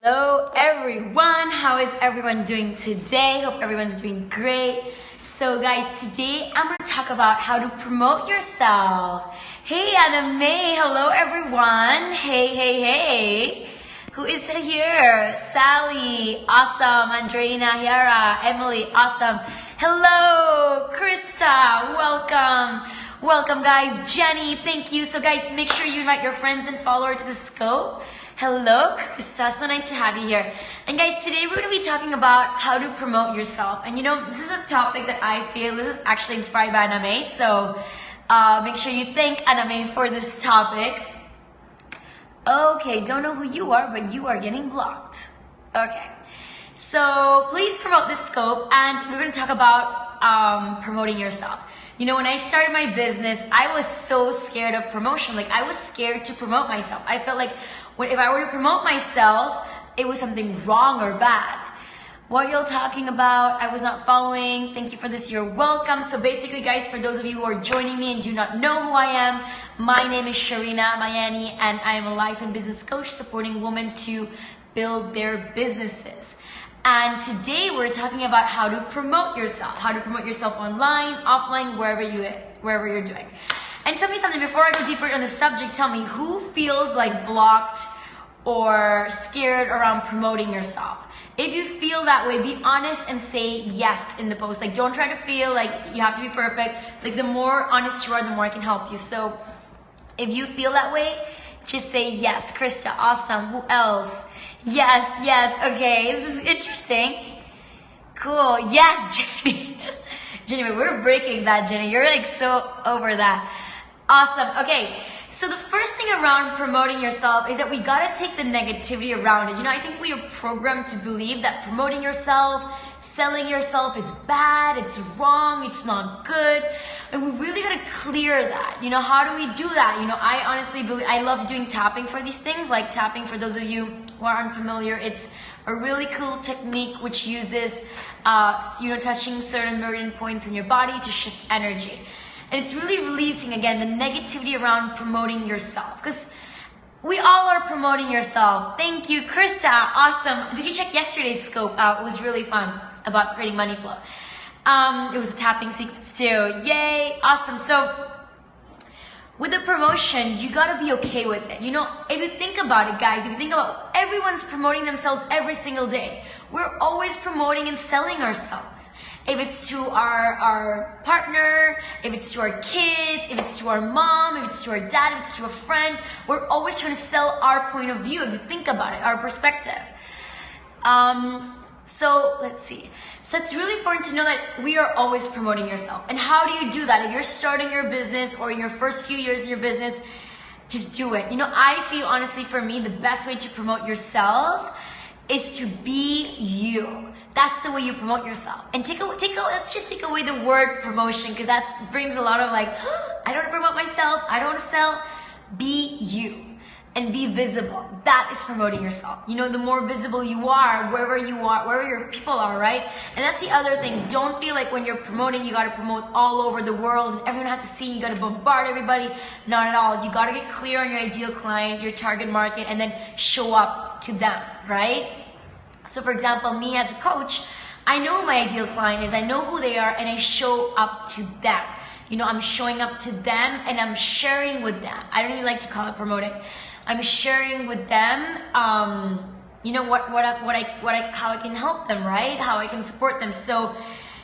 Hello everyone, how is everyone doing today? Hope everyone's doing great. So guys, today I'm going to talk about how to promote yourself. Hey Anna May, hello everyone. Hey. Who is here? Sally, awesome. Andreina, Hiara, Emily, awesome. Hello, Krista, welcome. Welcome guys. Jenny, thank you. So guys, make sure you invite your friends and follower to the scope. Hello, Krista. So nice to have you here. And guys, today we're going to be talking about how to promote yourself. And you know, this is a topic that I feel this is actually inspired by Anna May. So make sure you thank Anna May for this topic. Okay, don't know who you are, but you are getting blocked. Okay. So please promote this scope, and we're going to talk about promoting yourself. You know, when I started my business, I was so scared of promotion. Like, I was scared to promote myself. I felt like if I were to promote myself, it was something wrong or bad. What you're talking about, I was not following. Thank you for this. You're welcome. So basically, guys, for those of you who are joining me and do not know who I am, my name is Sharina Mayani, and I am a life and business coach supporting women to build their businesses. And today we're talking about how to promote yourself online, offline, wherever you're doing. And tell me something before I go deeper on the subject. Tell me, who feels like blocked or scared around promoting yourself? If you feel that way, be honest and say yes in the post. Like, don't try to feel like you have to be perfect. Like, the more honest you are, the more I can help you. So if you feel that way, just say yes. Krista, awesome. Who else? Yes. Okay, this is interesting. Cool. Yes, Jenny. Jenny, we're breaking that, Jenny. You're like so over that. Awesome. Okay. So the first thing around promoting yourself is that we gotta take the negativity around it. You know, I think we are programmed to believe that promoting yourself, selling yourself is bad, it's wrong, it's not good. And we really gotta clear that. You know, how do we do that? You know, I honestly believe, I love doing tapping for these things. Like tapping, for those of you who are unfamiliar, it's a really cool technique which uses, touching certain meridian points in your body to shift energy. And it's really releasing, again, the negativity around promoting yourself. Because we all are promoting yourself. Thank you, Krista. Awesome. Did you check yesterday's scope out? It was really fun about creating money flow. It was a tapping sequence too. Yay. Awesome. So with the promotion, you got to be okay with it. You know, if you think about it, guys, if you think about everyone's promoting themselves every single day. We're always promoting and selling ourselves. If it's to our partner, if it's to our kids, if it's to our mom, if it's to our dad, if it's to a friend, we're always trying to sell our point of view, if you think about it, our perspective. So let's see. So it's really important to know that we are always promoting yourself. And how do you do that? If you're starting your business or in your first few years in your business, just do it. You know, I feel honestly for me, the best way to promote yourself is to be you. That's the way you promote yourself. And let's just take away the word promotion, because that brings a lot of like, I don't want to promote myself, I don't want to sell. Be you and be visible. That is promoting yourself. You know, the more visible you are, wherever your people are, right? And that's the other thing. Don't feel like when you're promoting, you got to promote all over the world and everyone has to see you, got to bombard everybody. Not at all. You got to get clear on your ideal client, your target market, and then show up to them, right? So for example, me as a coach, I know who my ideal client is, I know who they are, and I show up to them. You know, I'm showing up to them and I'm sharing with them. I don't even like to call it promoting. I'm sharing with them, you know, how I can help them, right? How I can support them. So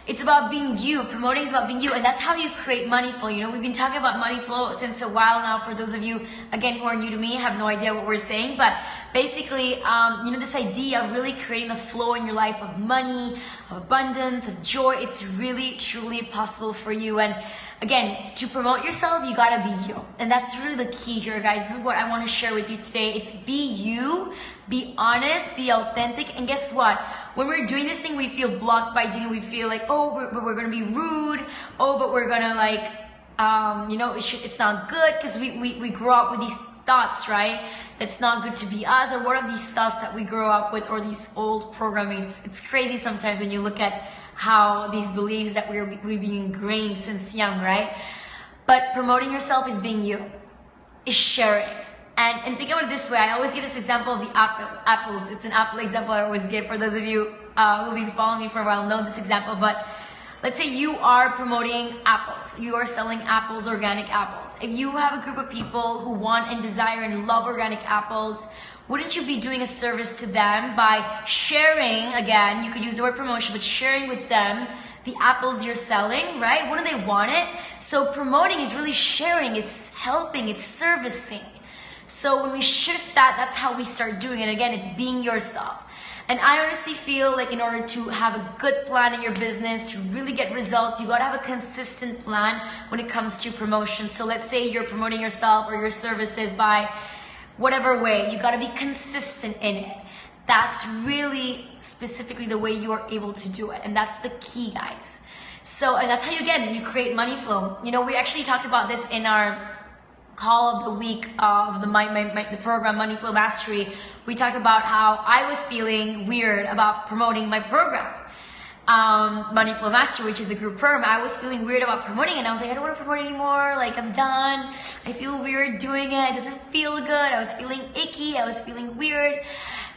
it's about being you. Promoting is about being you, and that's how you create money flow. You know, we've been talking about money flow since a while now. For those of you, again, who are new to me, have no idea what we're saying, but basically, you know, this idea of really creating the flow in your life of money, of abundance, of joy, it's really, truly possible for you. And again, to promote yourself, you gotta be you. And that's really the key here, guys. This is what I want to share with you today. It's be you, be honest, be authentic. And guess what? When we're doing this thing, we feel blocked by doing it. We feel like, oh, we're gonna be rude. Oh, but we're gonna like, you know, it's not good, because we grow up with these thoughts, right? That's not good to be us. Or what are these thoughts that we grow up with, or these old programming? It's crazy sometimes when you look at how these beliefs that we've been ingrained since young, right? But promoting yourself is being you, is sharing. And think about it this way. I always give this example of the apples. It's an apple example I always give. For those of you who've been following me for a while know this example. But let's say you are promoting apples. You are selling apples, organic apples. If you have a group of people who want and desire and love organic apples, wouldn't you be doing a service to them by sharing, again, you could use the word promotion, but sharing with them the apples you're selling, right? Wouldn't they want it? So promoting is really sharing, it's helping, it's servicing. So when we shift that, that's how we start doing it. Again, it's being yourself. And I honestly feel like in order to have a good plan in your business, to really get results, you gotta have a consistent plan when it comes to promotion. So let's say you're promoting yourself or your services by whatever way, you gotta be consistent in it. That's really specifically the way you are able to do it. And that's the key, guys. So, and that's how you create money flow. You know, we actually talked about this in our call of the week of the program Money Flow Mastery. We talked about how I was feeling weird about promoting my program, Money Flow Mastery, which is a group program. I was feeling weird about promoting it, and I was like, I don't want to promote anymore. Like, I'm done. I feel weird doing it. It doesn't feel good. I was feeling icky. I was feeling weird.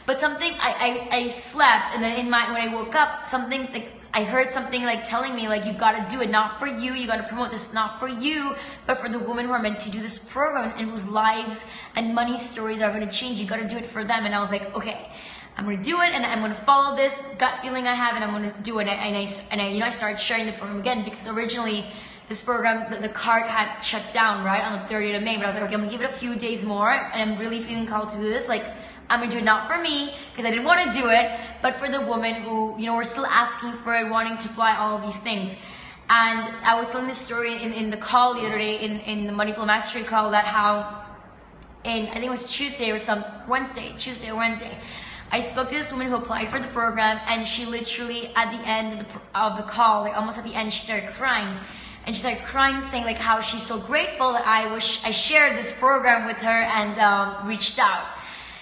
But something, I slept, and then when I woke up, something like, I heard something like telling me like, you gotta do it, not for you, you gotta promote this, not for you, but for the women who are meant to do this program and whose lives and money stories are gonna change. You gotta do it for them. And I was like, okay, I'm gonna do it, and I'm gonna follow this gut feeling I have, and I'm gonna do it. And I started sharing the program again, because originally this program, the cart had shut down, right, on the 30th of May, but I was like, okay, I'm gonna give it a few days more, and I'm really feeling called to do this. Like, I'm gonna do it not for me, because I didn't want to do it, but for the women who, you know, were still asking for it, wanting to fly, all of these things. And I was telling this story in the call the other day, in the Money Flow Mastery call, that how, I think it was Tuesday or Wednesday, I spoke to this woman who applied for the program, and she literally, at the end of the call, like almost at the end, she started crying. And she started crying, saying like how she's so grateful that I shared this program with her and reached out.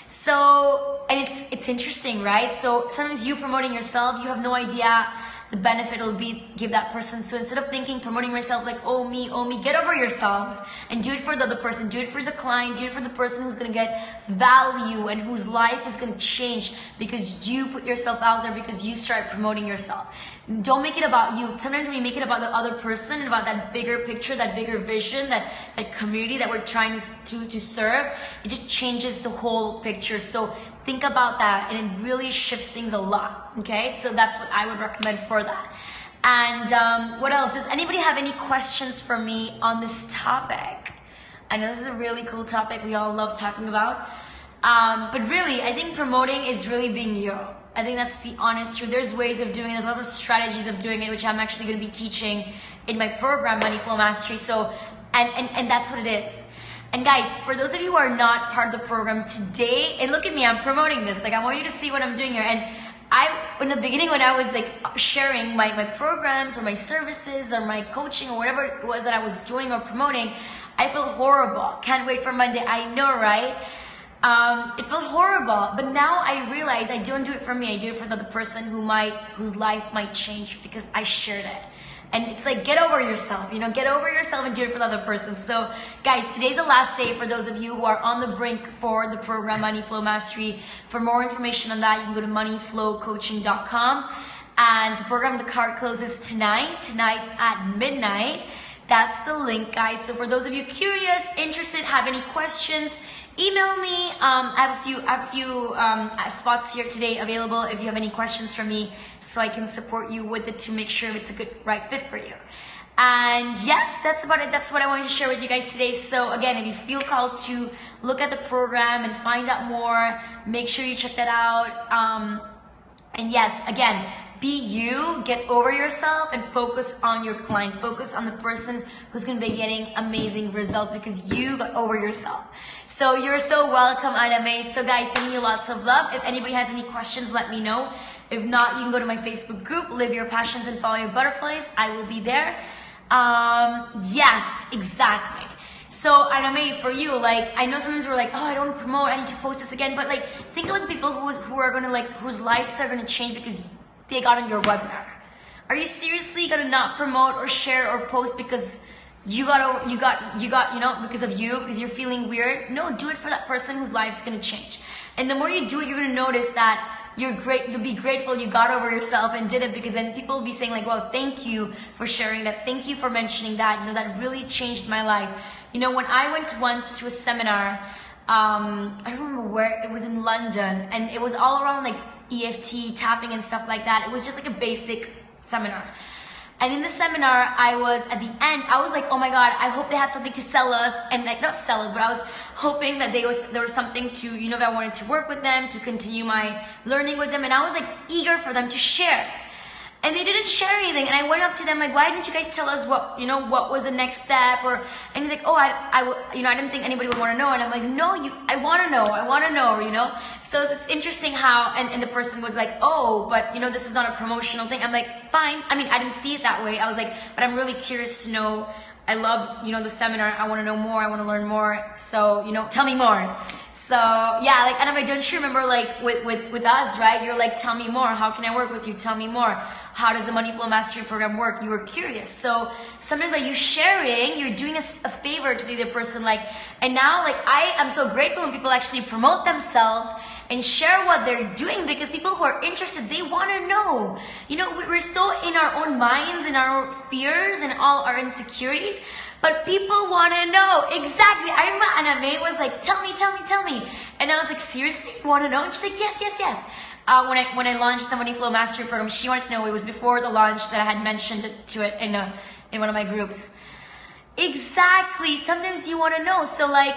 So, and it's interesting, right? So sometimes you promoting yourself, you have no idea the benefit it'll be, give that person. So instead of thinking, promoting myself like, oh me, get over yourselves and do it for the other person, do it for the client, do it for the person who's gonna get value and whose life is gonna change because you put yourself out there, because you start promoting yourself. Don't make it about you. Sometimes when you make it about the other person and about that bigger picture, that bigger vision, that community that we're trying to serve, it just changes the whole picture. So think about that, and it really shifts things a lot. Okay, so that's what I would recommend for that. And what else? Does anybody have any questions for me on this topic? I know this is a really cool topic we all love talking about. But really, I think promoting is really being you. I think that's the honest truth. There's ways of doing it. There's lots of strategies of doing it, which I'm actually going to be teaching in my program, Money Flow Mastery. So, and that's what it is. And guys, for those of you who are not part of the program today, and look at me, I'm promoting this. Like, I want you to see what I'm doing here. And in the beginning, when I was like sharing my programs or my services or my coaching or whatever it was that I was doing or promoting, I felt horrible. Can't wait for Monday. I know, right? It felt horrible, but now I realize I don't do it for me. I do it for the other person whose life might change because I shared it. And it's like, get over yourself, get over yourself and do it for the other person. So guys, today's the last day for those of you who are on the brink for the program Money Flow Mastery. For more information on that, you can go to moneyflowcoaching.com. And the program, the cart closes tonight at midnight. That's the link, guys. So for those of you curious, interested, have any questions, email me. I have a few spots here today available if you have any questions for me, so I can support you with it to make sure it's a good, right fit for you. And yes, that's about it. That's what I wanted to share with you guys today. So again, if you feel called to look at the program and find out more, make sure you check that out. And yes, again, be you, get over yourself, and focus on your client. Focus on the person who's going to be getting amazing results because you got over yourself. So you're so welcome, Anna May. So guys, sending you lots of love. If anybody has any questions, let me know. If not, you can go to my Facebook group, Live Your Passions and Follow Your Butterflies. I will be there. Yes, exactly. So Anna May, for you, like, I know sometimes we're like, oh, I don't want to promote, I need to post this again. But like, think about the people who are going to like, whose lives are going to change because they got on your webinar. Are you seriously going to not promote or share or post because you got, because of you, because you're feeling weird. No, do it for that person whose life's gonna change. And the more you do it, you're gonna notice that you'll be grateful you got over yourself and did it, because then people will be saying like, well, thank you for sharing that. Thank you for mentioning that. That really changed my life. When I went once to a seminar, I don't remember where, it was in London, and it was all around like EFT, tapping and stuff like that. It was just like a basic seminar. And in the seminar, at the end, I was like, oh my God, I hope they have something to sell us. And like, not sell us, but I was hoping that there was something to, that I wanted to work with them, to continue my learning with them. And I was like eager for them to share. And they didn't share anything. And I went up to them like, why didn't you guys tell us what was the next step? And he's like, oh, I didn't think anybody would want to know. And I'm like, no, I want to know, So it's interesting how, and the person was like, oh, but this is not a promotional thing. I'm like, fine. I mean, I didn't see it that way. I was like, but I'm really curious to know. I love, the seminar. I want to know more. I want to learn more. So, tell me more. So yeah, like, and don't you remember like with us, right? You're like, tell me more. How can I work with you? Tell me more. How does the Money Flow Mastery Program work? You were curious. So sometimes by you sharing, you're doing a favor to the other person. Like, and now like I am so grateful when people actually promote themselves and share what they're doing, because people who are interested, they want to know. We're so in our own minds, in our own fears and all our insecurities, but people want to know. Exactly. I remember Anna May was like, tell me. And I was like, seriously? You want to know? And she's like, yes. When I launched the Money Flow Mastery Program, she wanted to know. It was before the launch that I had mentioned it in one of my groups. Exactly. Sometimes you want to know. So like,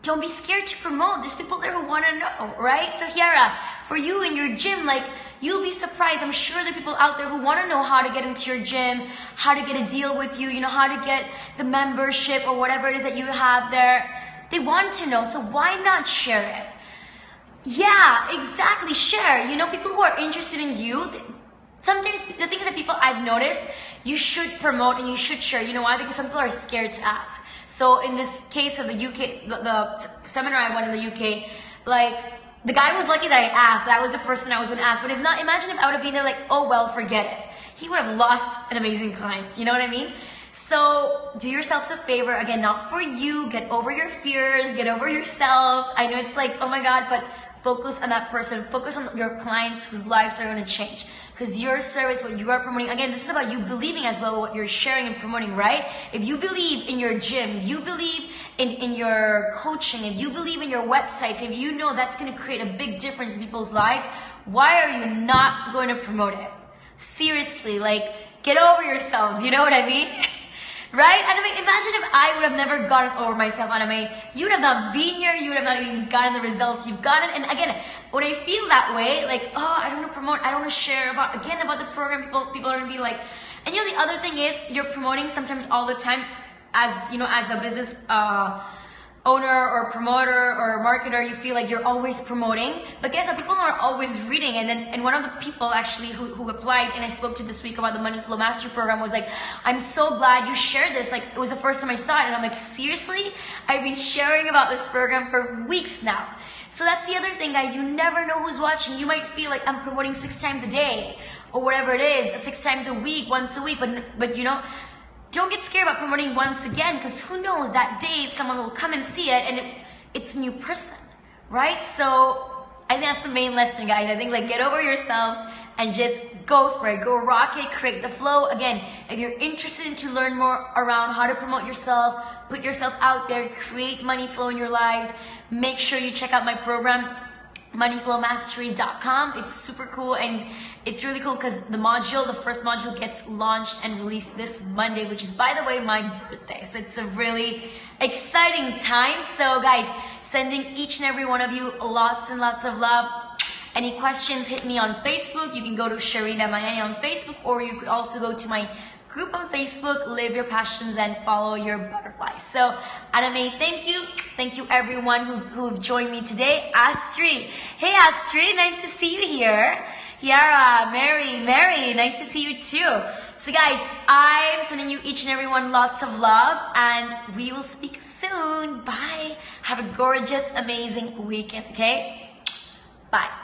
don't be scared to promote. There's people there who want to know, right? So Kiara, for you in your gym, like, you'll be surprised. I'm sure there are people out there who want to know how to get into your gym, how to get a deal with you, how to get the membership or whatever it is that you have there. They want to know, so why not share it? Yeah, exactly, share. People who are interested in you, sometimes the things that I've noticed, you should promote and you should share. You know why? Because some people are scared to ask. So in this case of the UK, the seminar I went in the UK, like, the guy was lucky that I asked. That was the person I was going to ask. But if not, imagine if I would have been there like, oh, well, forget it. He would have lost an amazing client. You know what I mean? So do yourselves a favor. Again, not for you. Get over your fears. Get over yourself. I know it's like, oh my God, but focus on that person. Focus on your clients whose lives are going to change. Because your service, what you are promoting, again, this is about you believing as well what you're sharing and promoting, right? If you believe in your gym, if you believe in your coaching, if you believe in your websites, if you know that's going to create a big difference in people's lives, why are you not going to promote it? Seriously, like, get over yourselves. You know what I mean? Right? Anna May, imagine if I would have never gotten over myself, Anna May. You would have not been here. You would have not even gotten the results you've gotten. And again, when I feel that way, like, oh, I don't want to promote, I don't want to share about the program, people are going to be like, and the other thing is, you're promoting sometimes all the time as, as a business owner or promoter or marketer, you feel like you're always promoting, but guess what? People are always reading. And one of the people actually who applied and I spoke to this week about the Money Flow Mastery Program was like, I'm so glad you shared this. Like, it was the first time I saw it, and I'm like, seriously? I've been sharing about this program for weeks now. So that's the other thing, guys. You never know who's watching. You might feel like I'm promoting 6 times a day or whatever it is, 6 times a week, once a week, but don't get scared about promoting once again, because who knows, that day someone will come and see it and it's a new person, right? So I think that's the main lesson, guys. I think, like, get over yourselves and just go for it. Go rock it, create the flow. Again, if you're interested to learn more around how to promote yourself, put yourself out there, create money flow in your lives, make sure you check out my program, moneyflowmastery.com. It's super cool, and it's really cool because the first module gets launched and released this Monday, which is, by the way, my birthday. So it's a really exciting time. So guys, sending each and every one of you lots and lots of love. Any questions, hit me on Facebook. You can go to Sharina Mayani on Facebook, or you could also go to my group on Facebook, Live Your Passions and Follow Your Butterflies. So, Anna May, thank you. Thank you everyone who've joined me today. Astrid. Hey Astrid, nice to see you here. Yara, Mary, nice to see you too. So guys, I'm sending you each and every one lots of love, and we will speak soon. Bye. Have a gorgeous, amazing weekend, okay? Bye.